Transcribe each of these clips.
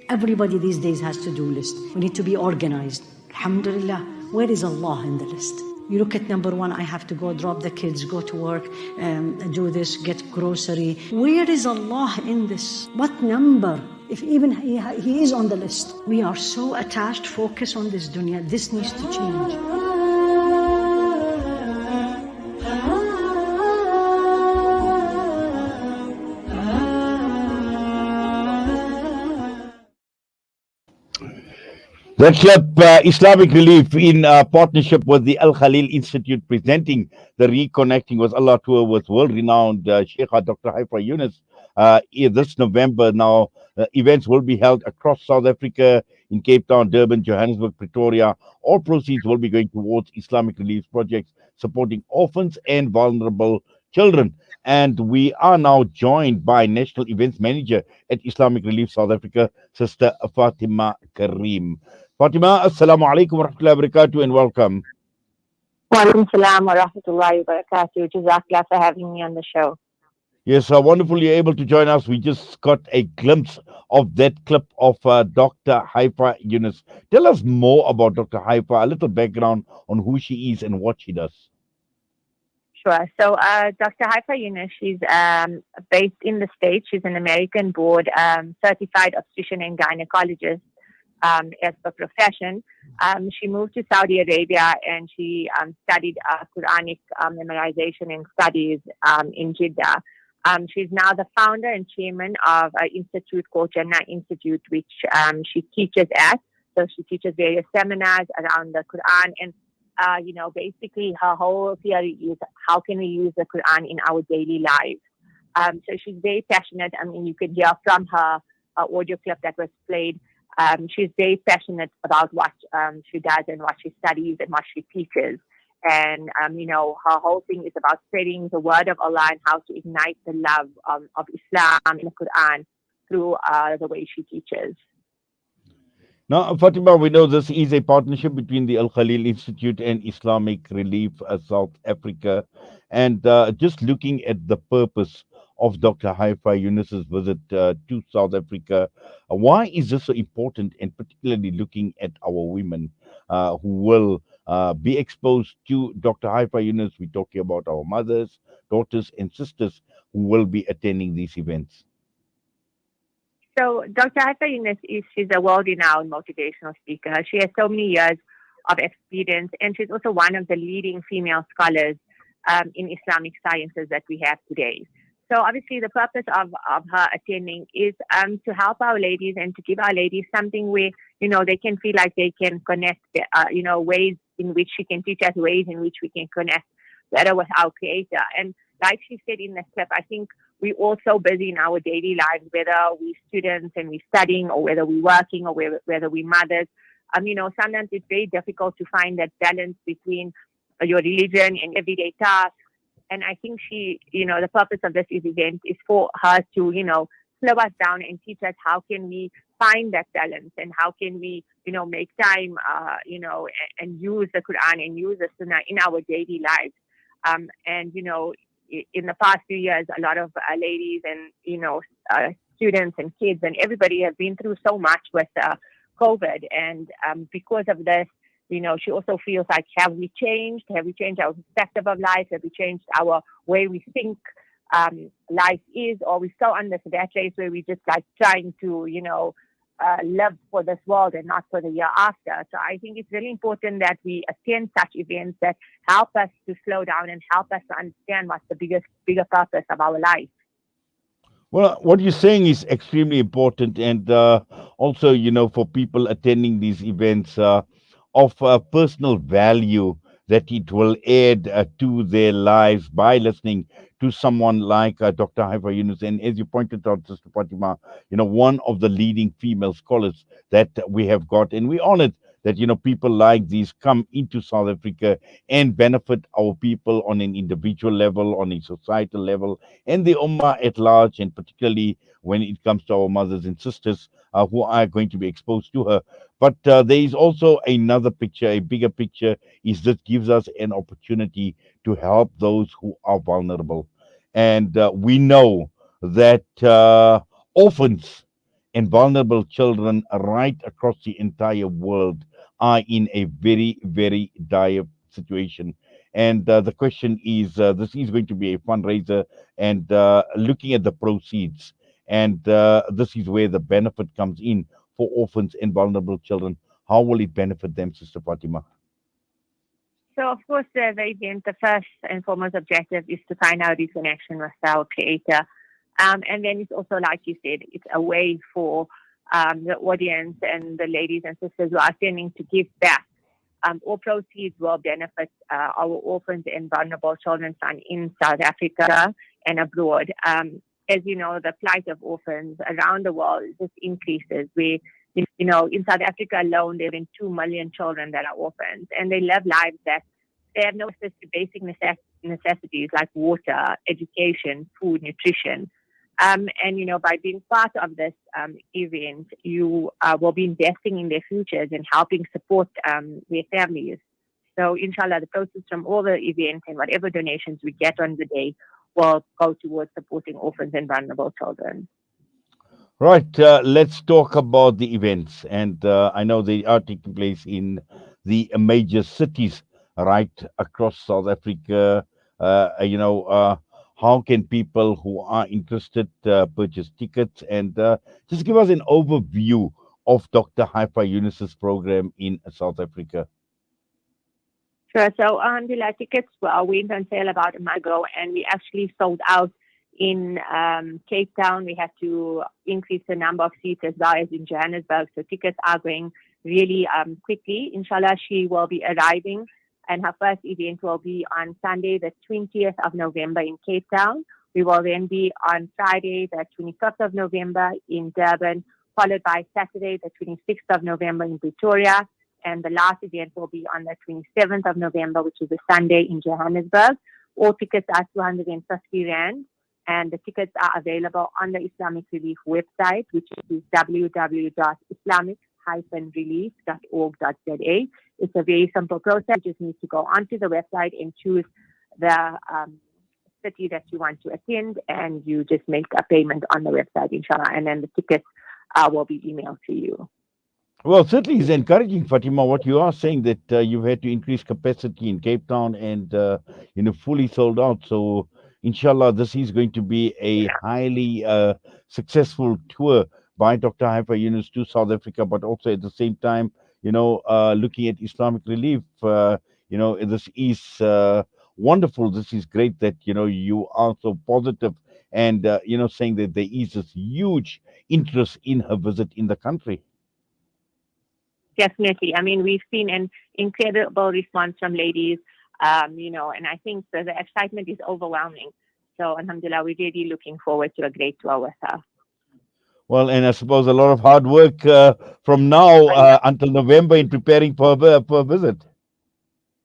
Everybody these days has to-do list. We need to be organized. Alhamdulillah, where is Allah in the list? You look at number one, I have to go drop the kids, go to work, do this, get grocery. Where is Allah in this? What number? If even he is on the list. We are so attached, focused on this dunya. This needs to change. The clip, Islamic Relief, in partnership with the Al-Khalil Institute, presenting the Reconnecting with Allah tour with world-renowned Shaykhaa Dr. Haifaa Younis this November. Now, events will be held across South Africa, in Cape Town, Durban, Johannesburg, Pretoria. All proceeds will be going towards Islamic Relief projects supporting orphans and vulnerable children. And we are now joined by National Events Manager at Islamic Relief South Africa, Sister Fatima Karim. Fatima, assalamu alaikum wa rahmatullahi wa barakatuh, and welcome. Wa alaikum salam wa rahmatullahi wa barakatuh. Jazakallah for having me on the show. Yes, wonderful you're able to join us. We just got a glimpse of that clip of Dr. Haifaa Younis. Tell us more about Dr. Haifaa, a little background on who she is and what she does. Sure. So Dr. Haifaa Younis, she's based in the States. She's an American board certified obstetrician and gynecologist as per profession. She moved to Saudi Arabia and she studied Quranic memorization and studies in Jeddah. She's now the founder and chairman of an institute called Jannah Institute, which she teaches at. So she teaches various seminars around the Quran. And, basically her whole theory is how can we use the Quran in our daily lives. So she's very passionate. I mean, you could hear from her audio clip that was played. She's very passionate about what she does and what she studies and what she teaches. And, her whole thing is about spreading the word of Allah and how to ignite the love of Islam in the Quran through the way she teaches. Now, Fatima, we know this is a partnership between the Al-Khalil Institute and Islamic Relief South Africa. And just looking at the purpose of Dr. Haifaa Younis's visit to South Africa, why is this so important, and particularly looking at our women who will be exposed to Dr. Haifaa Younis? We're talking about our mothers, daughters, and sisters who will be attending these events. So Dr. Haifaa Younis she's a world-renowned motivational speaker. She has so many years of experience, and she's also one of the leading female scholars in Islamic sciences that we have today. So obviously the purpose of her attending is to help our ladies and to give our ladies something where, they can feel like they can connect, ways in which she can teach us, ways in which we can connect better with our Creator. And like she said in the clip, I think we're all so busy in our daily lives, whether we're students and we're studying, or whether we're working, or whether we're mothers. Sometimes it's very difficult to find that balance between your religion and everyday tasks. And I think the purpose of this event is for her to, slow us down and teach us how can we find that balance, and how can we, make time, and use the Quran and use the Sunnah in our daily lives. In the past few years, a lot of ladies and, students and kids and everybody have been through so much with COVID. And because of this, she also feels like, have we changed? Have we changed our perspective of life? Have we changed our way we think life is? Or we still under that place where we just like trying to, live for this world and not for the year after. So I think it's really important that we attend such events that help us to slow down and help us to understand what's the bigger purpose of our life. Well, what you're saying is extremely important, and also, for people attending these events, of personal value that it will add to their lives by listening to someone like Dr. Haifaa Younis. And as you pointed out, Sister Fatima, one of the leading female scholars that we have got, and we're honored that people like these come into South Africa and benefit our people on an individual level, on a societal level, and the ummah at large, and particularly when it comes to our mothers and sisters who are going to be exposed to her. But there is also another picture, a bigger picture, is this gives us an opportunity to help those who are vulnerable. And we know that orphans and vulnerable children right across the entire world are in a very, very dire situation. And the question is, this is going to be a fundraiser, and looking at the proceeds, and this is where the benefit comes in for orphans and vulnerable children. How will it benefit them, Sister Fatima? So, of course, the event, the first and foremost objective is to find out this connection with our Creator. And then it's also, like you said, it's a way for the audience and the ladies and sisters who are attending to give back. All proceeds will benefit our orphans and vulnerable children fund in South Africa and abroad. As you know, the plight of orphans around the world just increases. In South Africa alone, there have been 2 million children that are orphans, and they live lives that they have no access to basic necessities like water, education, food, nutrition. And by being part of this event, you will be investing in their futures and helping support their families. So, inshallah, the proceeds from all the events and whatever donations we get on the day will go towards supporting orphans and vulnerable children. Right, let's talk about the events. And I know they are taking place in the major cities right across South Africa. How can people who are interested purchase tickets? And just give us an overview of Dr. Haifaa Younis's program in South Africa. Sure. So, the tickets went on sale about a month ago, and we actually sold out in Cape Town. We had to increase the number of seats as well as in Johannesburg. So tickets are going really quickly. Inshallah, she will be arriving, and her first event will be on Sunday, the 20th of November in Cape Town. We will then be on Friday, the 25th of November in Durban, followed by Saturday, the 26th of November in Pretoria. And the last event will be on the 27th of November, which is a Sunday in Johannesburg. All tickets are 250 Rand. And the tickets are available on the Islamic Relief website, which is www.islamic-relief.org.za. It's a very simple process. You just need to go onto the website and choose the city that you want to attend, and you just make a payment on the website, inshallah, and then the tickets will be emailed to you. Well, certainly it's encouraging, Fatima, what you are saying, that you've had to increase capacity in Cape Town and, fully sold out. So, inshallah, this is going to be a highly successful tour by Dr. Haifaa Younis to South Africa, but also at the same time, looking at Islamic Relief. This is wonderful. This is great that, you are so positive and, saying that there is this huge interest in her visit in the country. Definitely. I mean, we've seen an incredible response from ladies, and I think the excitement is overwhelming. So, alhamdulillah, we're really looking forward to a great tour with her. Well, and I suppose a lot of hard work from now until November in preparing for a visit.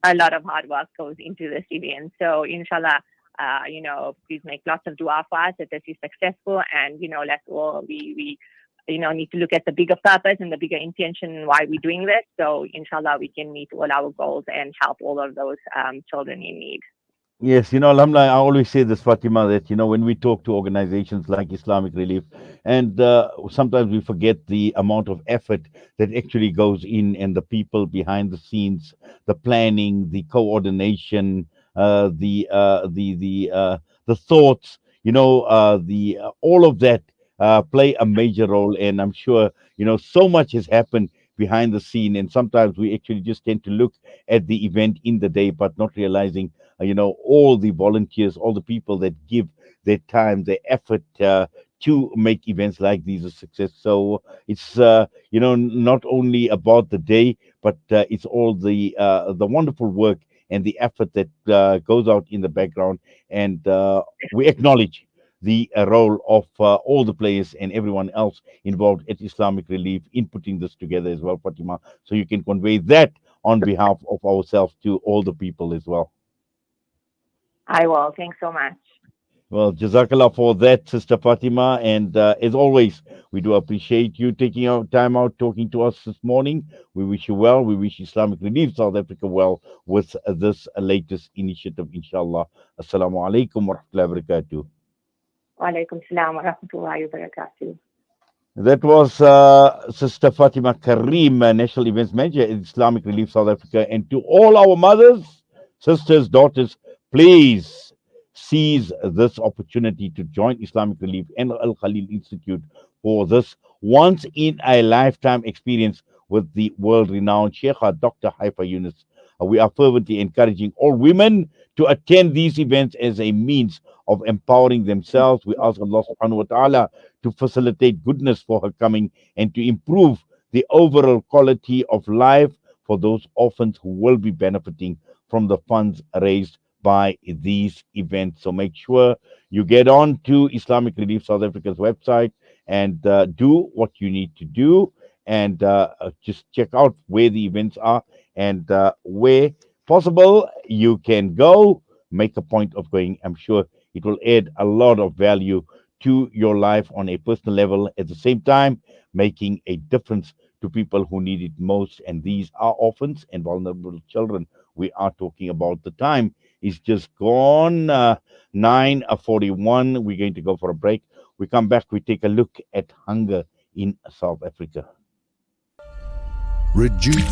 A lot of hard work goes into this event. So, inshallah, please make lots of dua for us that this is successful, and, let's all, we need to look at the bigger purpose and the bigger intention why we're doing this. So, inshallah, we can meet all our goals and help all of those children in need. Yes, Alhamdulillah, I always say this, Fatima, that, when we talk to organizations like Islamic Relief, and sometimes we forget the amount of effort that actually goes in, and the people behind the scenes, the planning, the coordination, the thoughts, all of that play a major role. And I'm sure, so much has happened behind the scene. And sometimes we actually just tend to look at the event in the day, but not realizing, all the volunteers, all the people that give their time, their effort to make events like these a success. So it's, not only about the day, but it's all the wonderful work and the effort that goes out in the background. And we acknowledge the role of all the players and everyone else involved at Islamic Relief in putting this together as well, Fatima. So you can convey that on behalf of ourselves to all the people as well. I will. Thanks so much. Well, Jazakallah for that, Sister Fatima. And as always, we do appreciate you taking our time out talking to us this morning. We wish you well. We wish Islamic Relief South Africa well with this latest initiative, inshallah. Assalamu alaikum wa rahmatullahi wa barakatuh. Wa alaikum salam wa rahmatullahi wa barakatuh. That was Sister Fatima Karim, National Events Manager at Islamic Relief South Africa. And to all our mothers, sisters, daughters, please seize this opportunity to join Islamic Relief and Al-Khalil Institute for this once in a lifetime experience with the world renowned Shaykhaa Dr. Haifaa Younis. We are fervently encouraging all women to attend these events as a means of empowering themselves. We ask Allah subhanahu wa ta'ala to facilitate goodness for her coming and to improve the overall quality of life for those orphans who will be benefiting from the funds raised by these events. So make sure you get on to Islamic Relief South Africa's website and do what you need to do and just check out where the events are and where possible you can go. Make a point of going. I'm sure it will add a lot of value to your life on a personal level, at the same time making a difference to people who need it most. And these are orphans and vulnerable children we are talking about. The time is just gone, 9:41. We're going to go for a break. We come back, we take a look at hunger in South Africa. Rejuve